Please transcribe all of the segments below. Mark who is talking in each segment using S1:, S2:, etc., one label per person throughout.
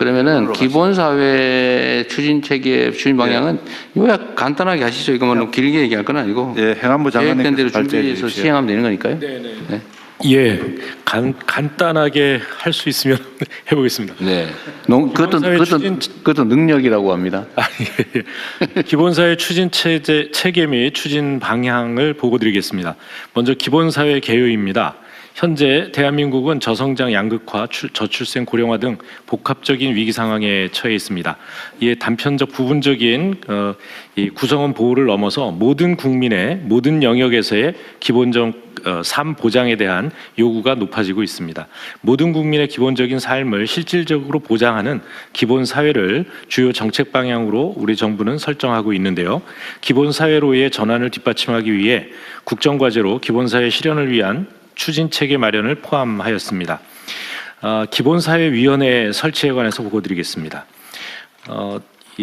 S1: 그러면은 기본사회 추진 체계 추진 방향은 요약 간단하게 하시죠. 이거 뭐 너무 길게 얘기할 건 아니고.
S2: 예, 행안부
S1: 계획된 대로
S2: 장관님께서
S1: 준비해서 시행하면 되는 거니까요.
S3: 네. 예, 간단하게 할 수 있으면 해보겠습니다.
S1: 네.
S3: 기본사회
S1: 그것도 능력이라고 합니다.
S3: 예. 기본사회 추진 체계 및 추진 방향을 보고드리겠습니다. 먼저 기본사회 개요입니다. 현재 대한민국은 저성장 양극화, 저출생 고령화 등 복합적인 위기 상황에 처해 있습니다. 이에 단편적 부분적인 이 구성원 보호를 넘어서 모든 국민의 모든 영역에서의 기본적 삶 보장에 대한 요구가 높아지고 있습니다. 모든 국민의 기본적인 삶을 실질적으로 보장하는 기본 사회를 주요 정책 방향으로 우리 정부는 설정하고 있는데요. 기본 사회로의 전환을 뒷받침하기 위해 국정과제로 기본 사회 실현을 위한 추진 체계 마련을 포함하였습니다. 기본사회위원회 설치에 관해서 보고드리겠습니다.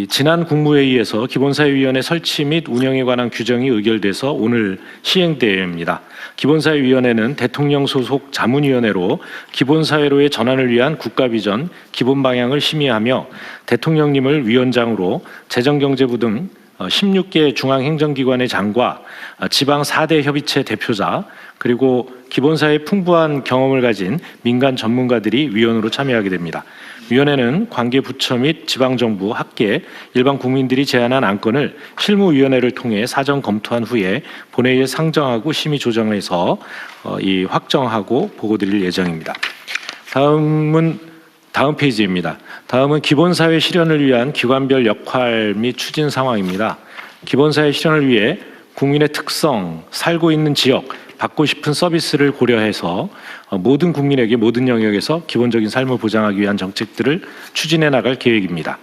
S3: 지난 국무회의에서 기본사회위원회 설치 및 운영에 관한 규정이 의결돼서 오늘 시행됩니다. 기본사회위원회는 대통령 소속 자문위원회로 기본사회로의 전환을 위한 국가비전, 기본방향을 심의하며 대통령님을 위원장으로 재정경제부 등 16개 중앙행정기관의 장과 지방 4대 협의체 대표자 그리고 기본사회의 풍부한 경험을 가진 민간 전문가들이 위원으로 참여하게 됩니다. 위원회는 관계 부처 및 지방정부, 학계, 일반 국민들이 제안한 안건을 실무위원회를 통해 사전 검토한 후에 본회의에 상정하고 심의 조정해서 확정하고 보고드릴 예정입니다. 다음 페이지입니다. 다음은 기본사회 실현을 위한 기관별 역할 및 추진 상황입니다. 기본사회 실현을 위해 국민의 특성, 살고 있는 지역, 받고 싶은 서비스를 고려해서 모든 국민에게 모든 영역에서 기본적인 삶을 보장하기 위한 정책들을 추진해 나갈 계획입니다.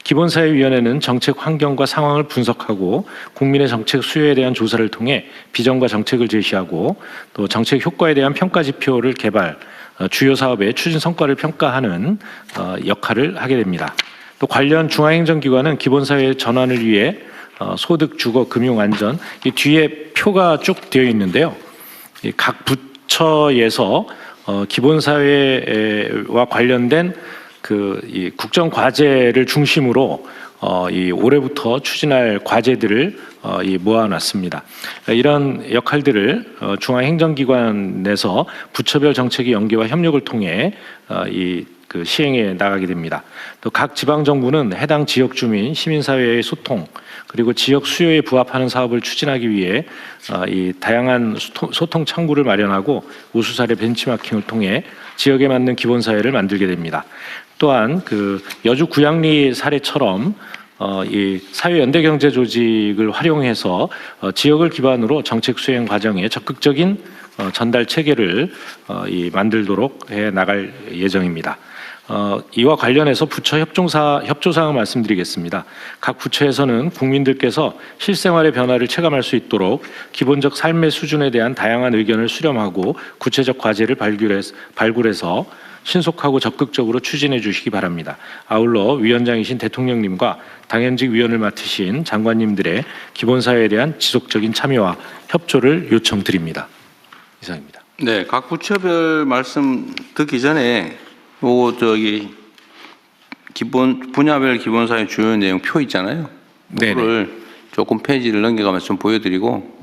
S3: 기본사회위원회는 정책 환경과 상황을 분석하고 국민의 정책 수요에 대한 조사를 통해 비전과 정책을 제시하고 또 정책 효과에 대한 평가 지표를 개발, 주요 사업의 추진 성과를 평가하는 역할을 하게 됩니다. 또 관련 중앙행정기관은 기본사회 전환을 위해 소득, 주거, 금융, 안전 이 뒤에 표가 쭉 되어 있는데요. 각 부처에서 기본사회와 관련된 이 국정 과제를 중심으로 이 올해부터 추진할 과제들을 모아놨습니다. 이런 역할들을 중앙행정기관에서 부처별 정책의 연계와 협력을 통해 시행해 나가게 됩니다. 또 각 지방정부는 해당 지역 주민, 시민사회의 소통 그리고 지역 수요에 부합하는 사업을 추진하기 위해 이 다양한 소통 창구를 마련하고 우수 사례 벤치마킹을 통해 지역에 맞는 기본사회를 만들게 됩니다. 또한 여주 구양리 사례처럼 이 사회연대경제 조직을 활용해서 지역을 기반으로 정책 수행 과정에 적극적인 전달 체계를 만들도록 해 나갈 예정입니다. 이와 관련해서 부처 협조사항을 말씀드리겠습니다. 각 부처에서는 국민들께서 실생활의 변화를 체감할 수 있도록 기본적 삶의 수준에 대한 다양한 의견을 수렴하고 구체적 과제를 발굴해서 신속하고 적극적으로 추진해 주시기 바랍니다. 아울러 위원장이신 대통령님과 당연직 위원을 맡으신 장관님들의 기본사회에 대한 지속적인 참여와 협조를 요청드립니다. 이상입니다.
S1: 네, 각 부처별 말씀 듣기 전에 분야별 기본사회 주요 내용 표 있잖아요. 그거를 조금 페이지를 넘겨가면서 좀 보여드리고.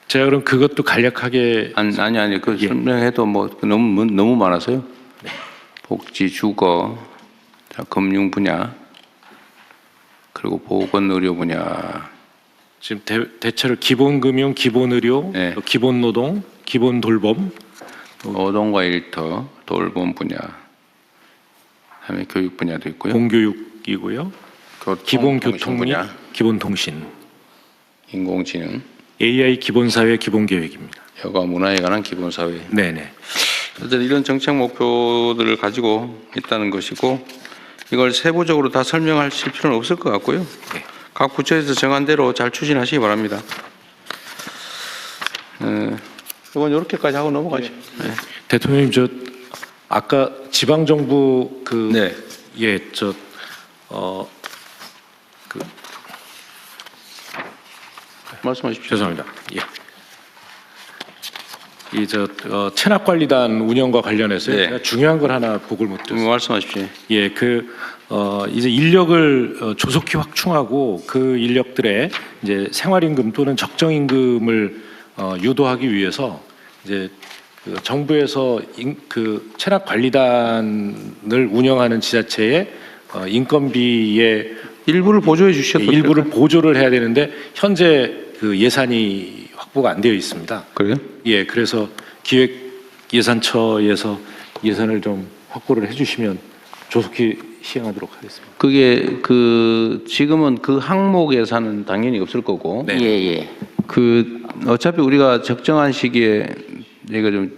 S3: 제가 그럼 그것도 간략하게
S1: 아니 그 설명해도 뭐 너무 많아서요. 복지, 주거, 금융 분야, 그리고 보건 의료 분야.
S3: 지금 대체로 기본 금융, 기본 의료, 기본 노동, 기본 돌봄,
S1: 노동과 일터, 돌봄 분야, 그다음에 교육 분야도 있고요.
S3: 공교육이고요. 기본 교통 및 기본 통신,
S1: 인공지능,
S3: AI 기본사회 기본계획입니다.
S1: 여가 문화에 관한 기본사회.
S3: 네네.
S1: 이런 정책 목표들을 가지고 있다는 것이고 이걸 세부적으로 다 설명하실 필요는 없을 것 같고요.
S3: 네.
S1: 각 부처에서 정한 대로 잘 추진하시기 바랍니다. 이건 이렇게까지 하고 넘어가죠. 네.
S3: 대통령님, 저 아까 지방정부
S1: 말씀하십시오.
S3: 죄송합니다. 예. 체납관리단 운영과 관련해서
S1: 네.
S3: 제가 중요한 걸 하나 보고를 못 드렸습니다.
S1: 말씀하십시오.
S3: 예, 이제 인력을 조속히 확충하고 그 인력들의 이제 생활임금 또는 적정임금을 유도하기 위해서 이제 그 정부에서 그 체납관리단을 운영하는 지자체의 인건비의
S1: 일부를 보조해 주셨던
S3: 일부를 보조를 해야 되는데 현재 그 예산이 확보가 안 되어 있습니다.
S1: 그래요?
S3: 예, 그래서 기획예산처에서 예산을 좀 확보를 해주시면 조속히 시행하도록 하겠습니다.
S1: 그게 그 지금은 그 항목 예산은 당연히 없을 거고
S3: 네.
S2: 예.
S1: 그 어차피 우리가 적정한 시기에 내가 좀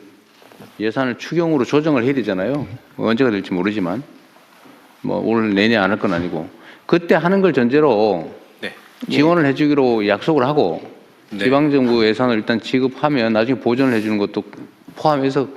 S1: 예산을 추경으로 조정을 해야 되잖아요. 언제가 될지 모르지만 뭐 올 내내 안 할 건 아니고 그때 하는 걸 전제로
S3: 네.
S1: 지원을 해주기로 약속을 하고
S3: 네.
S1: 지방정부 예산을 일단 지급하면 나중에 보전을 해주는 것도 포함해서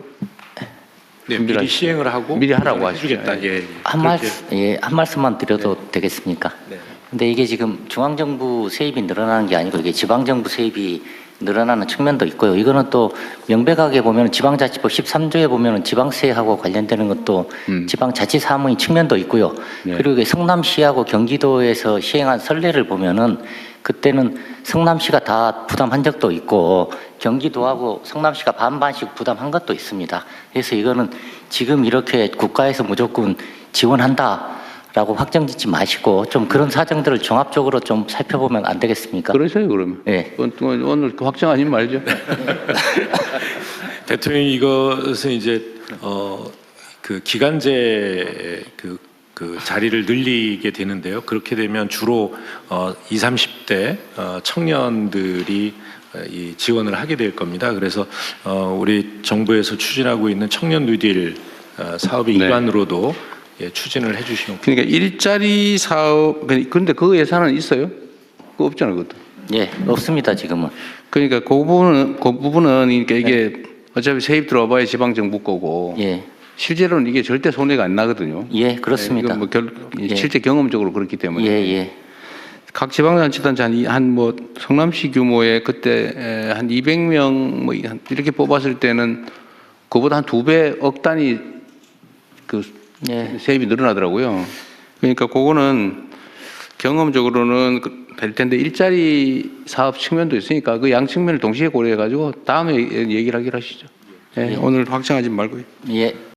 S3: 네,
S1: 준비를
S3: 미리 시행을 하고
S1: 미리 하라고 하시죠.
S3: 해주겠다. 예.
S2: 한 말씀만 드려도 되겠습니까?
S3: 네.
S2: 근데 이게 지금 중앙정부 세입이 늘어나는 게 아니고 이게 지방정부 세입이 늘어나는 측면도 있고요. 이거는 또 명백하게 보면 지방자치법 13조에 보면 지방세하고 관련되는 것도 지방자치사무인 측면도 있고요.
S1: 네.
S2: 그리고 이게 성남시하고 경기도에서 시행한 선례를 보면은 그때는 성남시가 다 부담한 적도 있고 경기도하고 성남시가 반반씩 부담한 것도 있습니다. 그래서 이거는 지금 이렇게 국가에서 무조건 지원한다라고 확정짓지 마시고 좀 그런 사정들을 종합적으로 좀 살펴보면 안 되겠습니까?
S1: 그러세요 그러면.
S2: 네.
S1: 오늘 확정하지 말죠.
S3: 대통령 이것은 이제 그 기간제 그 자리를 늘리게 되는데요. 그렇게 되면 주로 20, 30대 청년들이 이 지원을 하게 될 겁니다. 그래서 우리 정부에서 추진하고 있는 청년 뉴딜 사업의
S1: 네.
S3: 일환으로도 추진을 해주시면.
S1: 그러니까 일자리 사업 그런데 그 예산은 있어요? 그거 없잖아요 그것도.
S2: 예, 없습니다 지금은.
S1: 그러니까 그 부분은 그러니까 이게 어차피 세입 들어봐야 지방 정부 거고
S2: 예,
S1: 실제로는 이게 절대 손해가 안 나거든요.
S2: 예, 그렇습니다.
S1: 이건 뭐
S2: 예.
S1: 실제 경험적으로 그렇기 때문에.
S2: 예.
S1: 각 지방자치단체 한 뭐 성남시 규모의 그때 한 200명 뭐 이렇게 뽑았을 때는 그보다 한 2배 억 단위 그
S2: 예.
S1: 세입이 늘어나더라고요. 그러니까 그거는 경험적으로는 될 텐데 일자리 사업 측면도 있으니까 그 양 측면을 동시에 고려해 가지고 다음에 얘기를 하기로 하시죠. 예, 오늘 확정하지 말고요.
S2: 예.